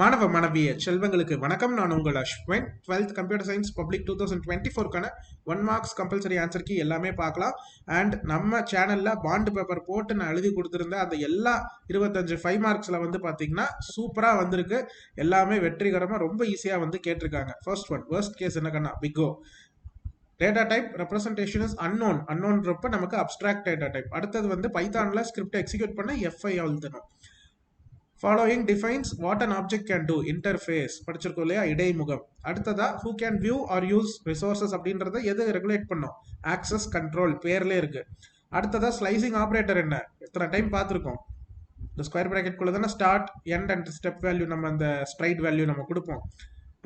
மாணவ மாணவிய செல்வங்களுக்கு வணக்கம். நான் உங்கள் Ashwin. 12th computer science public 2024க்கான 1 மார்க்ஸ் கம்பல்சரி ஆன்சர் கீ எல்லாமே பார்க்கலாம். அண்ட் நம்ம சேனல்ல பாண்ட் பேப்பர் போட்டு நான் எழுதி கொடுத்துருந்தேன். அந்த எல்லா 25 5 மார்க்ஸ்ல வந்து பாத்தீங்கன்னா சூப்பரா வந்திருக்கு. எல்லாமே வெற்றிகரமா ரொம்ப ஈஸியா வந்து கேட்டிருக்காங்க. ஃபர்ஸ்ட் ஒன், worst கேஸ் என்ன கண்ணா, because data type representation is அன்னோன்றப்ப நமக்கு அப்டிராக்ட் டேட்டா டைப். அடுத்தது வந்து பைத்தான்ல ஸ்கிரிப்ட் எக்ஸிக்யூட் பண்ண எஃப்ஐ அழுத்தணும். Following defines what an object can do. Interface படிச்சிருக்கோம் இல்லையா, இடைமுகம். அடுத்ததா who can view or use resources அப்படின்றத எது ரெகுலேட் பண்ணும், access control பேர்ல இருக்கு. அடுத்ததா ஸ்லைசிங் ஆப்ரேட்டர் என்ன, எத்தனை டைம் பார்த்துருக்கோம். இந்த ஸ்கொயர் பிராக்கெட் குள்ள தானே start end and step value நம்ம அந்த ஸ்ட்ரைட் வேல்யூ நம்ம கொடுப்போம்.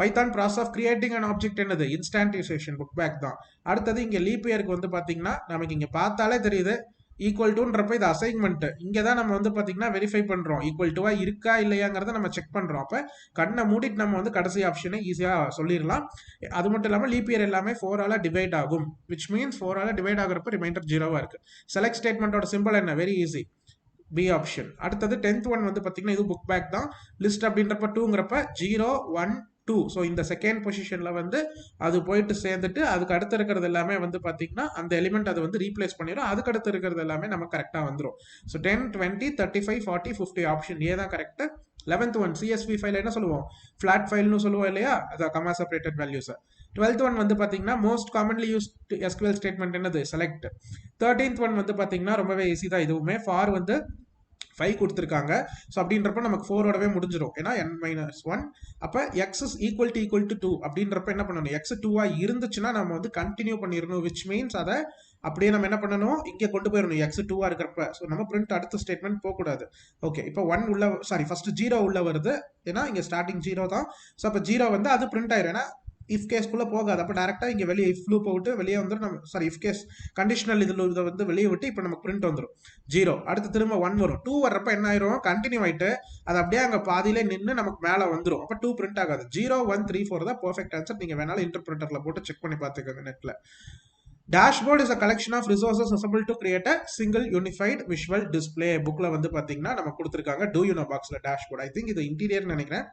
Python process of creating and object என்னது, இன்ஸ்டான்டிசேஷன், புக் பேக் தான். அடுத்தது இங்க லீப் இயருக்கு வந்து பாத்தீங்கன்னா நமக்கு இங்க பார்த்தாலே தெரியுது ஈக்குவல் டுன்றப்ப இது அசைன்மெண்ட். இங்க தான் நம்ம வந்து பாத்தீங்கன்னா வெரிஃபை பண்றோம் ஈக்குவல் டுவா இருக்கா இல்லையாங்கிறத நம்ம செக் பண்றோம். அப்ப கண்ணை மூடிட்டு நம்ம வந்து கடைசி ஆப்ஷனை ஈஸியா சொல்லிடலாம். அது மட்டும் இல்லாம லீப் இயர் எல்லாமே 4ஆல டிவைட் ஆகும், விச் மீன்ஸ் 4ஆல டிவைட் ஆகுறப்ப ரிமைண்டர் 0வா இருக்கு. செலக்ட் ஸ்டேட்மெண்டோட சிம்பிள் என்ன, வெரி ஈஸி, பி ஆப்ஷன். அடுத்தது 10th ஒன் வந்து பாத்தீங்கன்னா இது புக் பேக் தான். லிஸ்ட் அப்படின்றப்ப 2ங்கிறப்ப 0 1 2. ஸோ இந்த செகண்ட் பொசிஷன்ல வந்து அது போயிட்டு சேர்ந்துட்டு அதுக்கு அடுத்து இருக்கிறது எல்லாமே வந்து பாத்தீங்கன்னா அந்த எலிமெண்ட் அது வந்து ரீப்ளேஸ் பண்ணிடும். அதுக்கு அடுத்து இருக்கிறது எல்லாமே நம்ம கரெக்டா வந்துடும். ஸோ 10 20 35 40 50 ஆப்ஷன் ஏ தான் correct. 11th one CSV file என்ன சொல்லுவோம், ஃபிளாட் ஃபைல்னு சொல்லுவோம் இல்லையா, அதான் comma separated values. 12th one வந்து பாத்தீங்கன்னா most commonly use SQL statement என்னது, செலக்ட். 13th ஒன் வந்து பாத்தீங்கன்னா ரொம்பவே ஈஸி தான் இதுவுமே. ஃபார் வந்து 5 கொடுத்துருக்காங்க. ஸோ அப்படின்றப்ப நமக்கு 4ஓடவே முடிஞ்சிடும், ஏன்னா n-1. அப்போ x இஸ் ஈக்குவல் டு 2 அப்படின்றப்ப என்ன பண்ணணும், x 2வா இருந்துச்சுன்னா நம்ம வந்து கண்டினியூ பண்ணிடணும், விச் மீன்ஸ் அதை அப்படியே நம்ம என்ன பண்ணணும், இங்கே கொண்டு போயிடணும் x 2வா இருக்கிறப்ப. ஸோ நம்ம பிரிண்ட் அடுத்த ஸ்டேட்மெண்ட் போகக்கூடாது. ஓகே, இப்போ 1 உள்ள, சாரி ஃபர்ஸ்ட் 0 உள்ள வருது, ஏன்னா இங்கே ஸ்டார்டிங் 0 தான். ஸோ அப்போ 0 வந்து அது பிரிண்ட் ஆயிரும், ஏன்னா இஃப் கேஸ்க்குள்ள போகாது. அப்போ டேரக்டா இங்க வெளியே இஃப் லூப் விட்டு வெளியே வந்துடும். நம்ம சாரி இஃப் கேஸ் கண்டிஷனல் இதுல இதை வந்து வெளியே விட்டு இப்போ நமக்கு பிரிண்ட் வந்துடும் 0. அடுத்து திரும்ப 1 வரும். 2 வர்றப்ப என்ன ஆயிரும், கண்டினியூ ஆயிட்டு அது அப்படியே அங்க பாதியில நின்று நமக்கு மேல வந்துடும். அப்ப 2 பிரிண்ட் ஆகாது. 0 1 3 4 தான் பெர்ஃபெக்ட் ஆன்சர். நீங்க வேணாலும் இன்டர்பிரட்டர்ல போட்டு செக் பண்ணி பார்த்துக்கோங்க நெட்ல. Dashboard is a collection of resources assembled to create a single unified visual display. புக்ல வந்து பாத்தீங்கன்னா நம்ம கொடுத்துருக்காங்க do you know boxல dashboard. I think இது இன்டீரியர் நினைக்கிறேன்.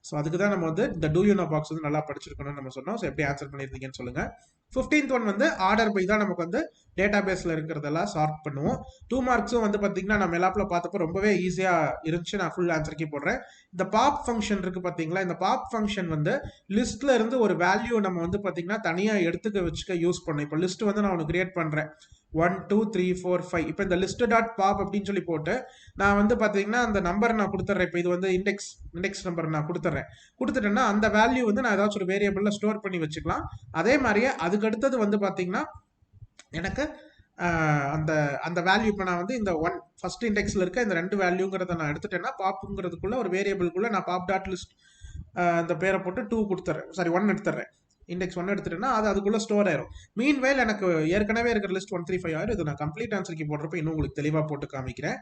ஸோ அதுக்கு தான் நம்ம வந்து இந்த do you know box வந்து நல்லா படிச்சிருக்கணும்னு நம்ம சொன்னோம். ஸோ எப்படி ஆன்சர் பண்ணியிருந்தீங்கன்னு சொல்லுங்க. 15th ஒன் வந்து ஆர்டர் பை தான் நமக்கு வந்து டேட்டா பேஸ்ல இருக்கிறதெல்லாம் சார்ட் பண்ணுவோம். 2 மார்க்ஸும் வந்து பாத்தீங்கன்னா நம்ம மெலாப்ல பார்த்தப்போ ரொம்பவே ஈஸியா இருந்துச்சு. நான் ஃபுல் ஆன்சர் கீ போடுறேன். இந்த பாப் ஃபங்க்ஷன் இருக்கு பாத்தீங்களா, இந்த பாப் ஃபங்க்ஷன் வந்து லிஸ்ட்ல இருந்து ஒரு வேல்யூ நம்ம வந்து பாத்தீங்கன்னா தனியா எடுத்துக்க வச்சுக்க யூஸ் பண்ணோம். இப்போ லிஸ்ட் வந்து நான் ஒன்று கிரியேட் பண்றேன் 1 2 3 4 5. இப்போ இந்த லிஸ்ட் டாட் பாப் அப்படின்னு சொல்லி போட்டு நான் வந்து பாத்தீங்கன்னா அந்த நம்பர் நான் கொடுத்துட்றேன். இப்போ இது வந்து இண்டெக்ஸ் நம்பர் நான் கொடுத்துட்டேன்னா அந்த வேல்யூ வந்து நான் ஏதாச்சும் ஒரு வேரியபிள்ல ஸ்டோர் பண்ணி வச்சுக்கலாம். அதே மாதிரியே அதுக்கு அடுத்தது வந்து பாத்தீங்கன்னா எனக்கு அந்த அந்த வேல்யூ இப்போ நான் வந்து இந்த ஃபர்ஸ்ட் இண்டெக்ஸ்ல இருக்க இந்த 2 வேல்யூங்கிறத நான் எடுத்துட்டேன்னா பாப்புங்கிறதுக்குள்ள ஒரு வேரியபிள்குள்ள நான் பாப் டாட் லிஸ்ட் அந்த பேரை போட்டு 2 கொடுத்துறேன், சாரி 1 எடுத்துறேன். இண்டெக்ஸ் 1 எடுத்துட்டேன்னா அது அதுக்குள்ள ஸ்டோர் ஆயிரும். மீன் வைல் எனக்கு ஏற்கனவே இருக்கிற லிஸ்ட் 1 3 5 ஆயிரும். இது நான் கம்ப்ளீட் ஆன்சர் கீ போடுறப்ப இன்னும் உங்களுக்கு தெளிவா போட்டு காமிக்கிறேன்.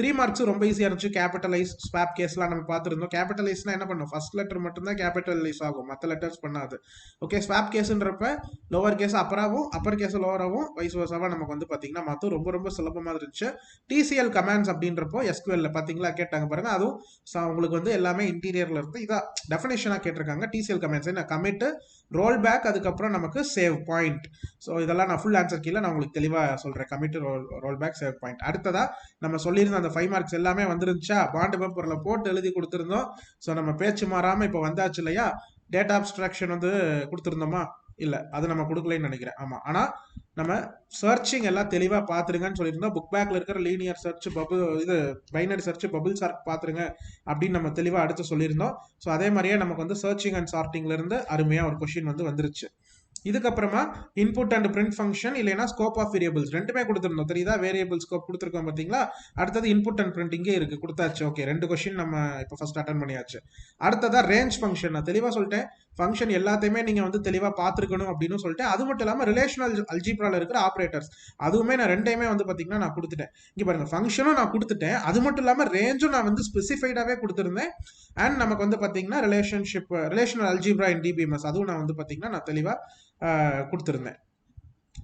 3 மார்க்ஸ் ரொம்ப ஈஸியா இருந்துச்சு. கேபிட்டலைஸ் ஸ்வாப் கேஸ்லாம் நம்ம பார்த்துருந்தோம். கேபிட்டலைஸ்னா என்ன பண்ணும், ஃபர்ஸ்ட் லெட்டர் மட்டும் தான் கேபிட்டலைஸ் ஆகும், மற்ற லெட்டர்ஸ் பண்ணாது. ஓகே, ஸ்வாப் கேஸ்ன்றப்ப லோவர் கேஸ் அப்பராவும் அப்பர் கேஸ் லோவராகவும் வைஸ் வர்சாவா நமக்கு வந்து பாத்தீங்கன்னா மொத்தம் ரொம்ப ரொம்ப சுலபமா இருந்துச்சு. டிசிஎல் கமாண்ட்ஸ் அப்படின்றப்போ எஸ்கியூஎல்ல பாத்தீங்களா கேட்டாங்க பாருங்க, அதுவும் உங்களுக்கு வந்து எல்லாமே இன்டீரியர்ல இருந்து இதா டெஃபினேஷனா கேட்டிருக்காங்க. டிசிஎல் கமாண்ட்ஸ் என்ன, கமிட், ரோல் பேக், அதுக்கப்புறம் நமக்கு சேவ் பாயிண்ட். ஸோ இதெல்லாம் நான் ஃபுல் ஆன்சர் கீழே நான் உங்களுக்கு தெளிவாக சொல்றேன். Commit, roll back, save point. அடுத்ததா நம்ம சொல்லியிருந்த அந்த 5 மார்க்ஸ் எல்லாமே வந்துருந்துச்சா, பாண்ட் பேப்பர்ல போட்டு எழுதி கொடுத்துருந்தோம். ஸோ நம்ம பேச்சு மாறாம இப்போ வந்தாச்சு இல்லையா. டேட்டா அப்ஸ்ட்ராக்ஷன் வந்து கொடுத்துருந்தோமா, இல்ல அது நம்ம கொடுக்கலன்னு நினைக்கிறேன். ஆமா, ஆனா நம்ம சர்ச்சிங் எல்லாம் தெளிவா பாத்துருங்கன்னு சொல்லியிருந்தோம். புக் பேக்ல இருக்கிற லீனியர் சர்ச் பபுள், இது பைனரி சர்ச், பபுள் சார்ட் பாத்துருங்க அப்படின்னு நம்ம தெளிவா அடுத்து சொல்லியிருந்தோம். ஸோ அதே மாதிரியே நமக்கு வந்து சர்ச்சிங் அண்ட் சார்ட்டிங்ல இருந்து அருமையா ஒரு கொஸ்டின் வந்து வந்துருச்சு. இதுக்கப்புறமா இன்புட் அண்ட் பிரிண்ட் ஃபங்க்ஷன் இல்லைன்னா ஸ்கோப் ஆஃப் வேரியபிள்ஸ் ரெண்டுமே கொடுத்துருந்தோம். தெரியுதா, வேரியபிள் ஸ்கோப் கொடுத்துருக்கோம் பாத்தீங்களா. அடுத்தது இன்புட் அண்ட் பிரிண்ட் இங்கே இருக்கு கொடுத்தாச்சு. ஓகே, 2 கொஸ்டின் நம்ம இப்போ ஃபர்ஸ்ட் அட்டன் பண்ணியாச்சு. அடுத்ததா ரேஞ்ச் ஃபங்க்ஷன். நான் தெளிவா சொல்லிட்டேன், ஃபங்க்ஷன் எல்லாத்தையுமே நீங்க வந்து தெளிவா பார்த்துருக்கணும் அப்படின்னு சொல்லிட்டு. அது மட்டும் இல்லாம ரிலேஷனல் அல்ஜிப்ரால இருக்கிற ஆப்ரேட்டர்ஸ் அதுவுமே நான் ரெண்டையுமே வந்து பாத்தீங்கன்னா நான் கொடுத்துட்டேன். இங்க பாருங்க, ஃபங்க்ஷனும் நான் கொடுத்துட்டேன், அது மட்டும் இல்லாம ரேஞ்சும் நான் வந்து ஸ்பெசிஃபைடாவே கொடுத்துருந்தேன். அண்ட் நமக்கு வந்து பாத்தீங்கன்னா ரிலேஷனல் அல்ஜிப்ரா இன் டிபிஎம்எஸ் அதுவும் நான் வந்து பாத்தீங்கன்னா நான் தெளிவா கொடுத்துருந்தேன்.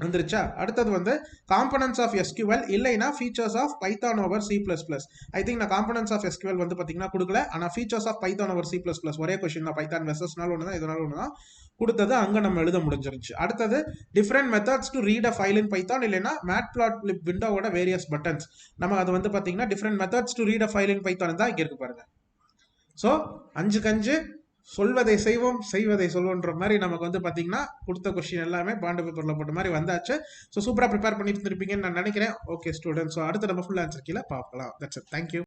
வந்துருச்சா? அடுத்தது வந்து காம்பனன்ட்ஸ் ஆஃப் எஸ்கியூஎல் இல்லைனா features of Python over C plus plus. I think நான் காம்பனன்ட்ஸ் ஆஃப் எஸ்கியூஎல் வந்து பார்த்தீங்கன்னா கொடுக்கல. ஆனால் features of Python over C plus plus ஒரே கொஸ்டின் தான். பைத்தான் வெர்சஸ்னால ஒன்று தான், இதனால ஒன்று தான் கொடுத்தது. அங்கே நம்ம எழுத முடிஞ்சிருச்சு. அடுத்தது different methods to read a file in Python இல்லைனா மேட்பிளாட்லிப் விண்டோவோட வேரியஸ் பட்டன்ஸ். நம்ம அது வந்து பார்த்தீங்கன்னா different methods to read a file in Python தான் இங்கே இருக்கு பாருங்க. ஸோ 5 சொல்வதை செய்வோம் செய்வதை சொல்வோன்ற மாதிரி நமக்கு வந்து பார்த்தீங்கன்னா கொடுத்த கொஸ்டின் எல்லாமே பாண்டு பேப்பரில் போட்ட மாதிரி வந்தாச்சு. ஸோ சூப்பராக ப்ரிப்பேர் பண்ணிட்டு இருப்பீங்கன்னு நான் நினைக்கிறேன். ஓகே ஸ்டூடெண்ட், ஸோ அடுத்த நம்ம ஃபுல் ஆன்சர் கீழே பார்க்கலாம். That's it. தேங்க்யூ.